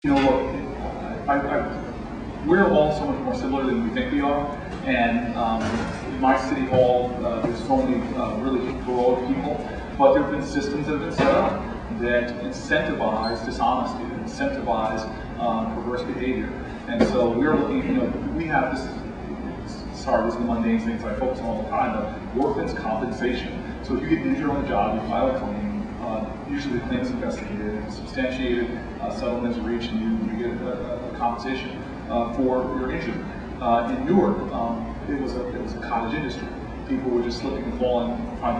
You know, look, we're all so much more similar than we think we are. And in my city hall, there's so many really heroic people, but there have been systems that have been set up that incentivize dishonesty, that incentivize perverse behavior. And so we're looking, you know, we have this, sorry, this is the mundane things I focus on all the time, but workman's compensation. So if you get injured on the job, you file a claim. Usually the claim is investigated, substantiated, settlement is reached, and you get a compensation for your injury. In Newark, it was a cottage industry. People were just slipping and falling.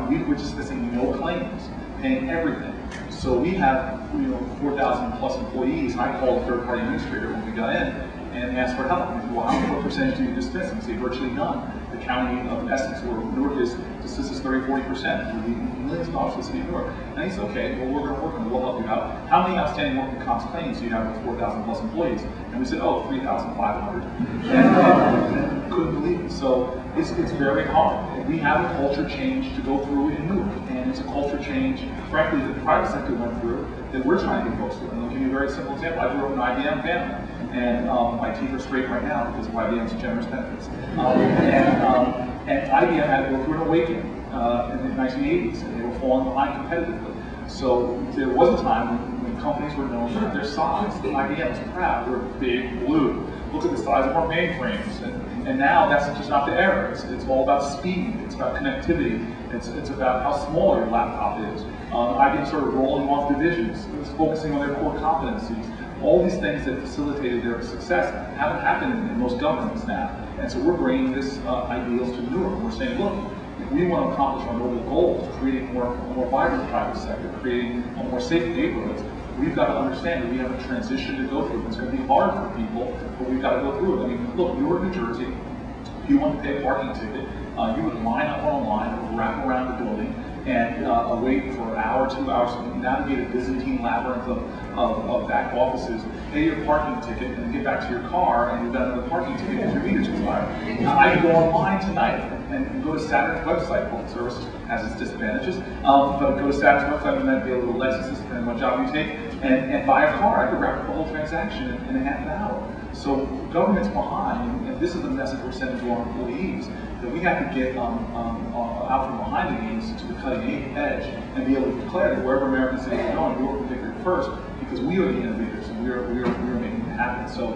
We were just missing no claims, paying everything. So we have 4,000 plus employees. And I called a third-party administrator when we got in and asked for help. And he said, well, what percentage do you dismiss? And he said, virtually none. The county of Essex, where Newark is, dismisses 30–40%. We need millions of dollars to the city of Newark. And he said, okay, well, we're going to work on it. We'll help you out. How many outstanding workers' comp claims do you have with 4,000 plus employees? And we said, oh, 3,500. And couldn't believe it. So it's very hard. We have a culture change to go through in Newark. And it's a culture change, frankly, that the private sector went through that we're trying to get folks through. And I'll give you a very simple example. I grew up in an IBM family. And my teeth are straight right now because of IBM's generous benefits. And IBM had to go through an awakening in the 1980s, and they were falling behind competitively. So there was a time when companies were known for their size. IBM was proud. We're big blue. Look at the size of our mainframes. And now that's just not the era. It's all about speed. It's about connectivity. It's about how small your laptop is. IBM started rolling off divisions. It was focusing on their core competencies. All these things that facilitated their success haven't happened in most governments now. And so we're bringing this ideals to Newark. We're saying, look, if we want to accomplish our noble goals, creating a more vibrant private sector, creating a more safe neighborhoods, we've got to understand that we have a transition to go through. It's going to be hard for people, but we've got to go through it. I mean, look, Newark, New Jersey, if you want to pay a parking ticket, you would line up online, wrap around the building, and wait for an hour, 2 hours, to navigate a Byzantine labyrinth of back offices, pay your parking ticket, and get back to your car, and you've got another parking ticket because your meter's expired. Now, I can go online tonight and go to Saturn's website. Well, the service has its disadvantages, but go to Saturn's website and then be able to Lexus, depending on what job you take, and buy a car. I could wrap up the whole transaction in a half an hour. So government's behind, and this is the message we're sending to our employees, that we have to get out from behind the games to the cutting edge and be able to declare that wherever American cities are going, we're predicted first because we are the innovators and we are making it happen. So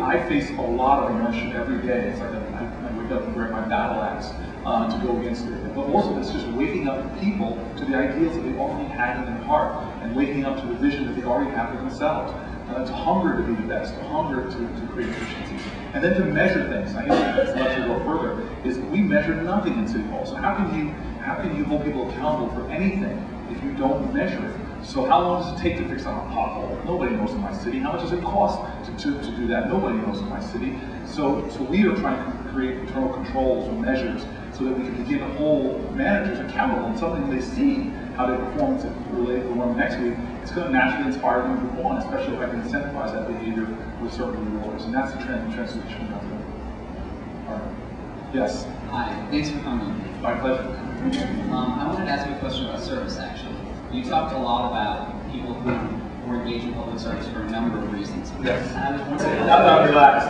I face a lot of inertia every day. It's like I wake up and grab my battle axe to go against it. But most of it's just waking up people to the ideals that they already had in their heart and waking up to the vision that they already have for themselves. To hunger to be the best, to hunger to create efficiencies, and then to measure things. I guess let's go further. Is we measure nothing in City Hall. So how can you hold people accountable for anything if you don't measure it? So how long does it take to fix a pothole? Nobody knows in my city. How much does it cost to do that? Nobody knows in my city. So we are trying to create internal controls and measures so that we can begin to hold managers accountable. And something they see how their performance is related to the one next week, it's going to naturally inspire them to perform, especially if I can incentivize that behavior with certain rewards. And that's the transition we're going through. All right. Yes? Hi, thanks for coming. My pleasure. I wanted to ask you a question about service, actually. You talked a lot about people who were engaged in public service for a number of reasons. Yes. And I was wondering... Now relax.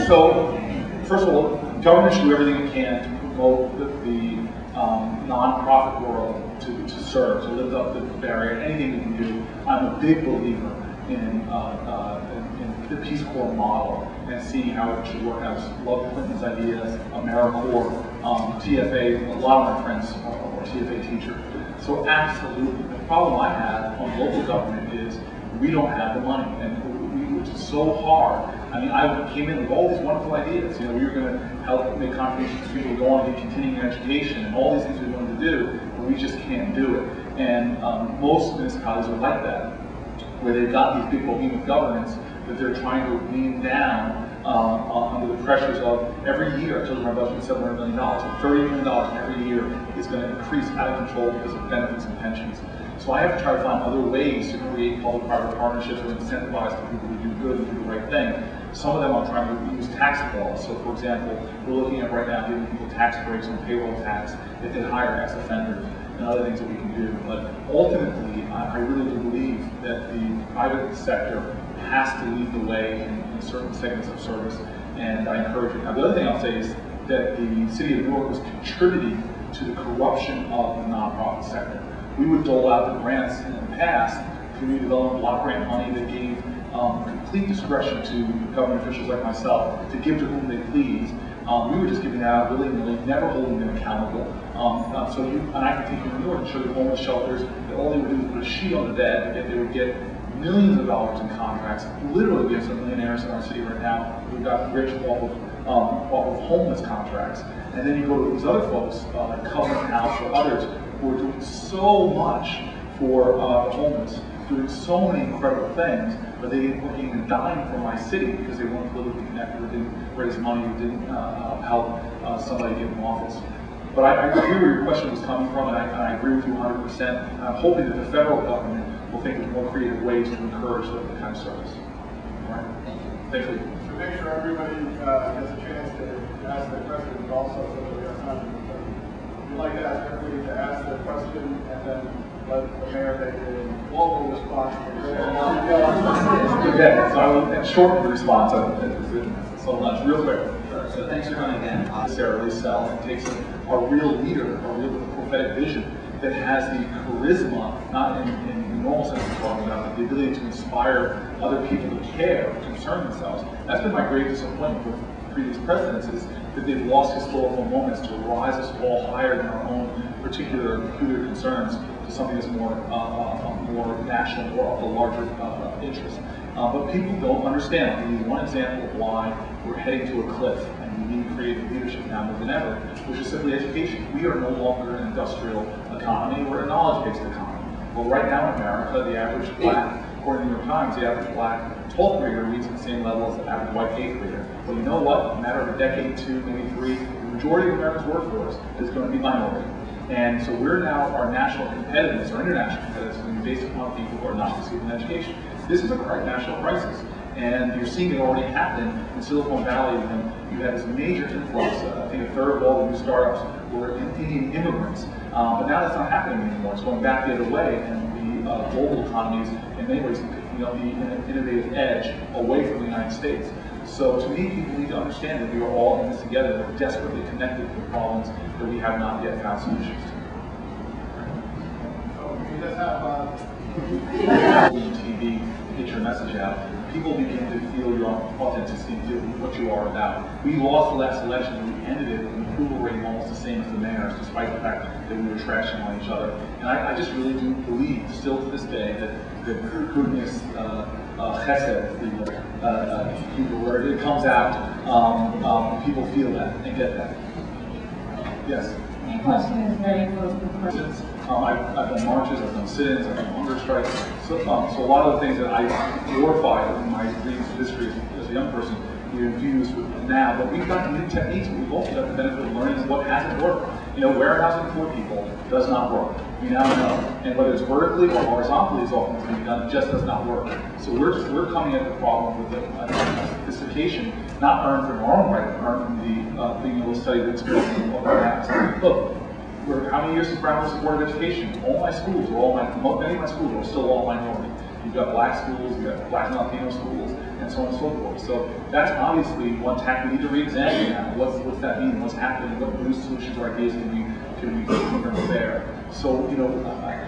So, first of all, government should do everything it can to promote the non-profit world to serve, to lift up the barrier, anything we can do. I'm a big believer in the Peace Corps model and seeing how it should work. I love Clinton's ideas, AmeriCorps, TFA. A lot of my friends are TFA teachers. So absolutely. The problem I have on local government is we don't have the money, and which is so hard. I mean, I came in with all these wonderful ideas. You know, we were going to help make contributions to people go on to get continuing education and all these things we wanted to do, but we just can't do it. And most municipalities are like that, where they've got these big behemoth governments that they're trying to lean down under the pressures of every year. I told you my budget is $700 million. So $30 million every year is going to increase out of control because of benefits and pensions. So I have to try to find other ways to create public-private partnerships or incentivize the people to do good and do the right thing. Some of them are trying to use tax laws. So for example, we're looking at right now giving people tax breaks on payroll tax if they hire ex-offenders and other things that we can do. But ultimately, I really do believe that the private sector has to lead the way in certain segments of service, and I encourage it. Now, the other thing I'll say is that the city of Newark was contributing to the corruption of the nonprofit sector. We would dole out the grants in the past, community development block grant money that gave complete discretion to government officials like myself to give to whom they please. We were just giving that out willy-nilly, never holding them accountable. And I can take you to New York and show you homeless shelters that all they would do is put a sheet on the bed, and they would get millions of dollars in contracts. Literally, we have some millionaires in our city right now who got rich off of homeless contracts. And then you go to these other folks, like Covenant House or others, who are doing so much for the homeless, doing so many incredible things, but they weren't even dying for my city because they weren't politically connected, or didn't raise money, or didn't help somebody get in office. But I hear where your question was coming from, and I agree with you 100%. And I'm hoping that the federal government will think of more creative ways to encourage that kind of service. All right? Thank you. To make sure everybody gets a chance to ask their question, but also so that we have time to we'd like to ask everybody to ask their question and then let the mayor make a local response. Okay, so I will shorten the response. So much, real quick. So thanks for coming again. Necessarily sell. It takes a real leader, a real prophetic vision that has the charisma, not in the normal sense of talking about, but the ability to inspire other people to care, to concern themselves. That's been my great disappointment with previous presidents, is that they've lost historical moments to rise us all higher than our own particular peculiar concerns to something that's more national or of a larger interest. But people don't understand. I'll give you one example of why we're heading to a cliff, and we need creative leadership now more than ever, which is simply education. We are no longer an industrial economy, we're a knowledge-based economy. Well, right now in America, the average black, according to the New York Times, the average black 12th grader reads at the same level as the average white 8th grader. Well, you know what? In a matter of a decade, two, maybe three, the majority of America's workforce is going to be minority. And so we're now, our national competitiveness, our international competitiveness, is going to be based upon people who are not receiving education. This is a national crisis. And you're seeing it already happen in Silicon Valley when you had this major influx. I think a third of all the new startups were Indian immigrants. But now that's not happening anymore. It's going back the other way, and the global economy is in many ways picking up the innovative edge away from the United States. So to me, people need to understand that we are all in this together. We're desperately connected to the problems that we have not yet found solutions to. So we just have TV, get your message out. People begin to feel your authenticity, feel what you are about. We lost the last election, and we ended it with an approval rating almost the same as the mayor's, despite the fact that we were trashing on each other. And I just really do believe, still to this day, that goodness, chesed, people, where it comes out, people feel that and get that. Yes? My question is very close to the question. I've done marches, I've done sit-ins, I've done hunger strikes. So a lot of the things that I glorified in my readings of history as a young person, we infuse with now. But we've got new techniques, but we've also got the benefit of learning what hasn't worked. You know, warehousing for people does not work. We now know. And whether it's vertically or horizontally is often being done, it just does not work. So we're coming at the problem with a sophistication, not earned from our own right, but earned from the being able to study the experience of our past. Look, how many years has Brown was the Board of Education? All my schools are many of my schools are still all minority. You've got black schools, you've got black and Latino schools, and so on and so forth. So that's obviously one tack we need to re-examine now. What's that mean? What's happening? What new solutions or ideas can we bring to bear? So, you know,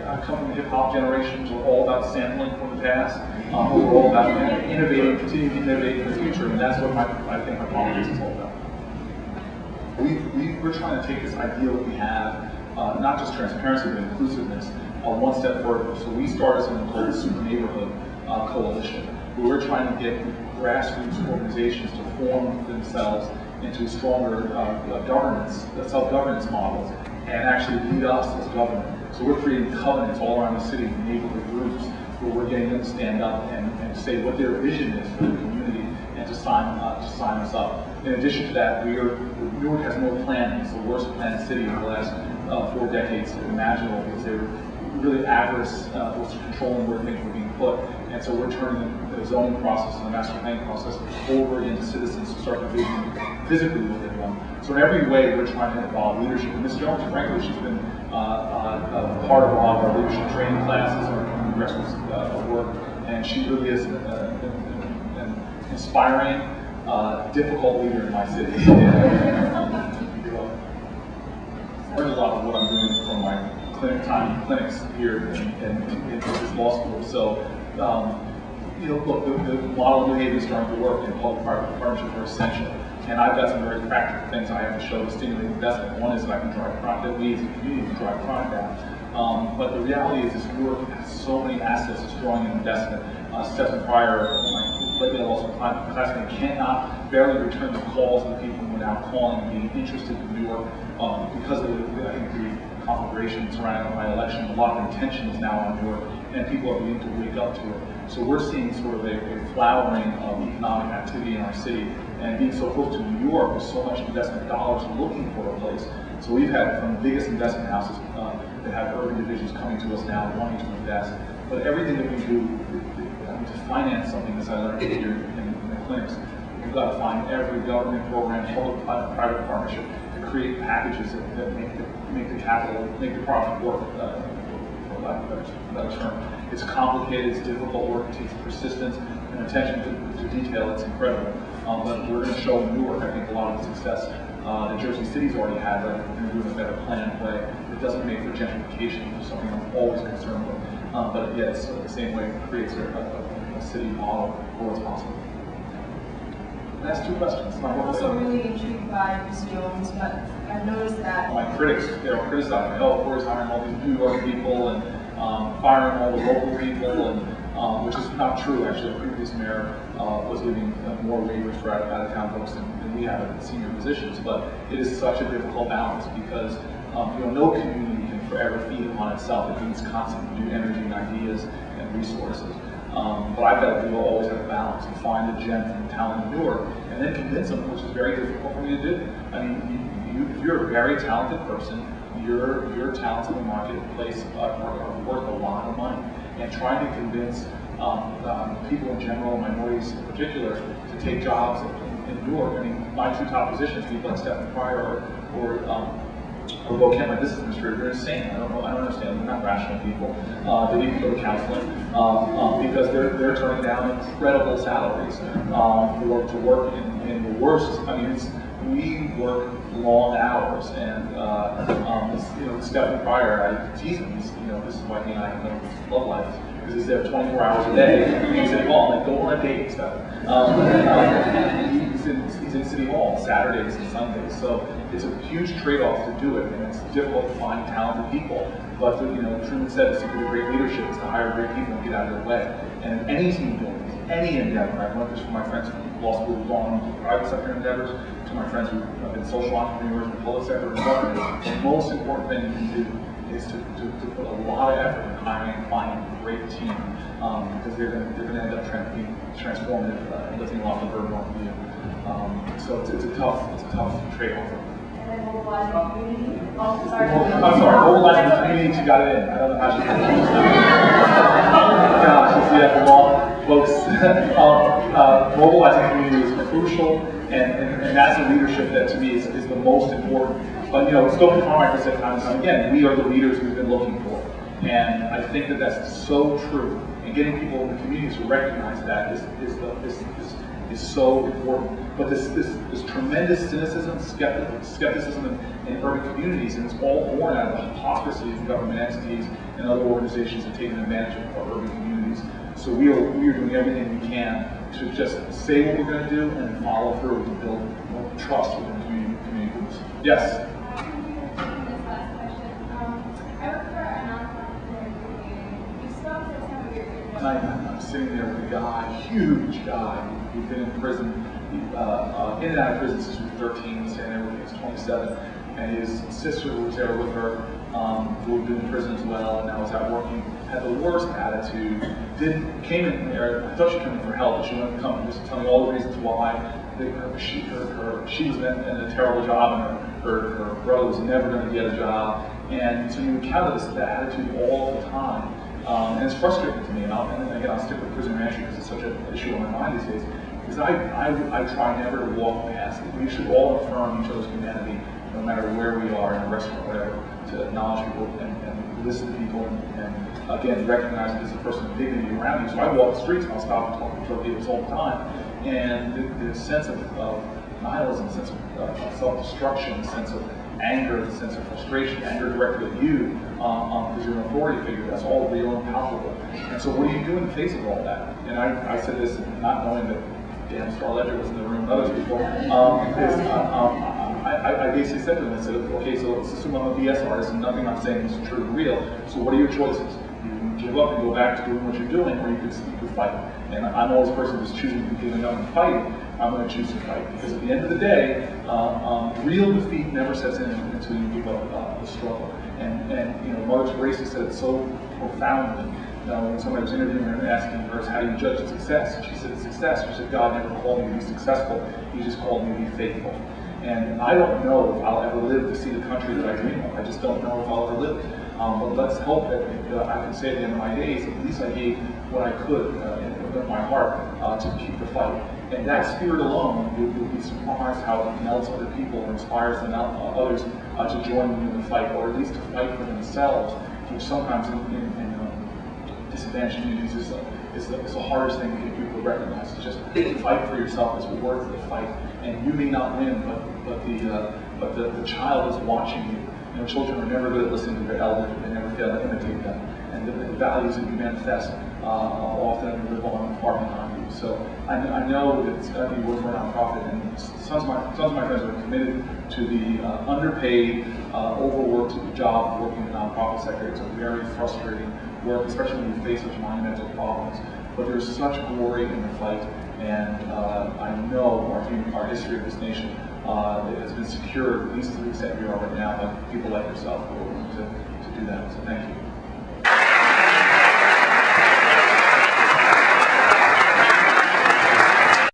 I come from the hip hop generation, so we're all about sampling from the past. We're all about innovating, continuing to innovate in the future, and that's what I think my politics is all about. We're trying to take this ideal that we have, not just transparency, but inclusiveness, one step further. So we started something called the Super Neighborhood Coalition, where we're trying to get grassroots organizations to form themselves into stronger governance, self-governance models, and actually lead us as government. So we're creating covenants all around the city, neighborhood groups, where we're getting them to stand up and say what their vision is for the community and to sign us up. In addition to that, Newark has no planning. It's the worst planned city in the last 4 decades imaginable, because they were really avarice was controlling where things were being put. And so we're turning the zoning process and the master planning process over into citizens to start envisioning physically what they want. So in every way, we're trying to involve leadership. And Ms. Jones, frankly, she's been part of a lot of our leadership training classes, our congressional work, and she really is an inspiring, difficult leader in my city. I learned a lot of what I'm doing from my clinics here in this law school. So, look, the model of behavior is starting to work, and public-private partnerships are essential. And I've got some very practical things I have to show to stimulate investment. One is that I can drive crime, that we as a community can drive crime down. But the reality is this work has so many assets, it's drawing in investment. Stephen Pryor, my also classmate, cannot barely return the calls of the people who are now calling and being interested in Newark because of I think the conflagration surrounding my election. A lot of attention is now on Newark, and people are beginning to wake up to it. So we're seeing sort of a flowering of economic activity in our city, and being so close to New York with so much investment dollars looking for a place. So we've had from the biggest investment houses that have urban divisions coming to us now wanting to invest. But everything that we do to finance something, as I learned here in the clinics, we've got to find every government program, public-private partnership to create packages that make the capital, make the project work, for lack of a better term. It's complicated, it's difficult work, it takes persistence and attention to detail. It's incredible. But we're going to show in Newark, I think, a lot of the success that Jersey City's already had, but we're doing a better planned way. It doesn't make for gentrification, which is something I'm always concerned with. But yet, it's the same way it creates a city model for what's possible. That's two questions. I'm also really intrigued by Mr. Jones, but I've noticed that my critics, they're criticizing, oh, of course, hiring all these New York people and firing all the local people, and which is not true. Actually, the previous mayor was giving more waivers for out-of-town folks than we have at senior positions. But it is such a difficult balance because no community can forever feed upon itself. It needs constant new energy and ideas and resources. But I've got to always have a balance and find the gems and talent in Newark, and then convince them, which is very difficult for me to do. I mean, if you're a very talented person, your talents in the marketplace are worth a lot of money. And trying to convince people in general, minorities in particular, to take jobs in Newark. I mean, my two top positions, people like Stephen Pryor or Bo Kent, my business administrator, they're insane. I don't understand. They're not rational people. They need to go to counseling because they're turning down incredible salaries to work in the worst. I mean, we work long hours, and Stephen Pryor, I tease him. This is why he and I have no love life, because he's there 24 hours a day in City Hall. Like, go on a date, Stephen. He's in City Hall Saturdays and Sundays, so it's a huge trade-off to do it, and it's difficult to find talented people. But Truman said the secret of great leadership is to hire great people and get out of their way. And any team building, any endeavor, I've learned this from my friends from law school who've gone into private sector endeavors, to my friends who've been social entrepreneurs in the public sector and government. The most important thing you can do is to put a lot of effort in hiring and finding a great team, because they're going to end up being transformative and lifting a lot of the burden off of you. So it's a tough trade-off. and then mobilizing the community. I'm sorry, mobilizing the community, she got it in. I don't know how she did it. Gosh, you see that from all folks. Mobilizing the community is crucial, and that's the leadership that to me is the most important. But Stokely Carmichael said time and time again, we are the leaders we've been looking for. And I think that that's so true. And getting people in the communities to recognize that is so important. But this tremendous cynicism, skepticism in urban communities, and it's all born out of the hypocrisy of government entities and other organizations that are taking advantage of our urban communities. So we are doing everything we can to just say what we're going to do and then follow through to build more trust within community groups. Yes? I'm sitting there with a guy, huge guy, who's been in prison, in and out of prison since he was 13, staying there with me, he's 27, and his sister who was there with her, who had been in prison as well, and now was out working, had the worst attitude, came in there, I thought she came in for help, but she wanted to come and just tell me all the reasons why she was in a terrible job, and her brother was never going to get a job, and so you encounter the attitude all the time. And it's frustrating to me, and again, I'll stick with prison reentry because it's such an issue on my mind these days, because I try never to walk past it. We should all affirm each other's humanity, no matter where we are, in a restaurant, whatever, to acknowledge people and listen to people and again, recognize it as a person of dignity around you. So I walk the streets and I'll stop and talk to drug dealers all the time. And the sense of nihilism, the sense of self-destruction, the sense of anger, the sense of frustration, anger directly at you, because you're an authority figure, that's all real and palpable. And so what do you do in the face of all that? And I said this not knowing that damn Star Ledger was in the room with other people. I basically said to them, I said, okay, so let's assume I'm a BS artist and nothing I'm saying is true and real. So what are your choices? You can give up and go back to doing what you're doing, or you could fight. And I'm always a person who's choosing to give up and fight. I'm going to choose to fight, because at the end of the day, real defeat never sets in until you give up the struggle. And you know, Mother Teresa said it so profoundly. When somebody was interviewing her and asking her, how do you judge success? And she said, success, she said, God never called me to be successful, He just called me to be faithful. And I don't know if I'll ever live to see the country that I dream of. I just don't know if I'll ever live it. But let's hope that I can say at the end of my days, at least I gave what I could in my heart to keep the fight. And that spirit alone, you'll be surprised how it melts other people or inspires them others to join you in the fight, or at least to fight for themselves, which sometimes in disadvantaged communities is the hardest thing to get people to recognize. It's just fight for yourself is worth the fight. And you may not win, but the child is watching you. You know, children are never good at listening to their elders, but they never fail to imitate them. And the values that you manifest often live on far behind you. So I know that it's going to be worth for a nonprofit, and some of my friends are committed to the underpaid, overworked job of working in the nonprofit sector. It's a very frustrating work, especially when you face such monumental problems. But there's such glory in the fight, and I know our history of this nation has been secured, at least to the extent we are right now, by people like yourself who are willing to do that. So thank you.